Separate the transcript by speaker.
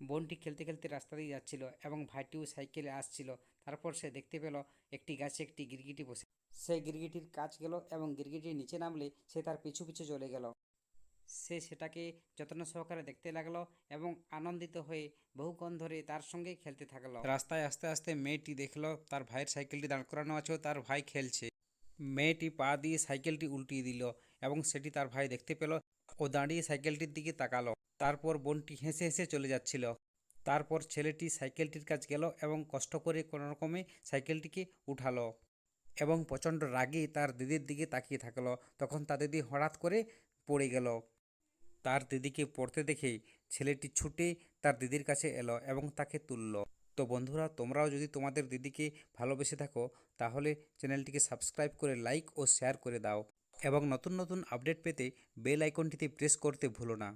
Speaker 1: বোনটি খেলতে খেলতে রাস্তা দিয়ে যাচ্ছিল এবং ভাইটিও সাইকেলে আসছিল। তারপর সে দেখতে পেল একটি গাছে একটি গিরগিটি বসে। সে গিরগিটির কাছ গেল এবং গিরগিটির নিচে নামলে সে তার পিছু পিছু চলে গেল। সে সেটাকে যত্ন সহকারে দেখতে লাগলো এবং আনন্দিত হয়ে বহুক্ষণ ধরে তার সঙ্গে খেলতে থাকলো। রাস্তায় আস্তে আস্তে মেয়েটি দেখলো তার ভাইয়ের সাইকেলটি দাঁড় করানো আছে ও তার ভাই খেলছে। মেয়েটি পা দিয়ে সাইকেলটি উল্টিয়ে দিল এবং সেটি তার ভাই দেখতে পেল ও দাঁড়িয়ে সাইকেলটির দিকে তাকালো। তারপর বোনটি হেসে হেসে চলে যাচ্ছিল। তারপর ছেলেটি সাইকেলটির কাছে গেল এবং কষ্ট করে কোনো রকমে সাইকেলটিকে উঠালো এবং প্রচণ্ড রাগে তার দিদির দিকে তাকিয়ে থাকলো। তখন তার দিদি হঠাৎ করে পড়ে গেল। তার দিদিকে পড়তে দেখে ছেলেটি ছুটে তার দিদির কাছে এলো এবং তাকে তুলল। তো বন্ধুরা, তোমরাও যদি তোমাদের দিদিকে ভালোবেসে থাকো তাহলে চ্যানেলটিকে সাবস্ক্রাইব করে লাইক ও শেয়ার করে দাও এবং নতুন নতুন আপডেট পেতে বেল আইকনটিতে প্রেস করতে ভুলো না।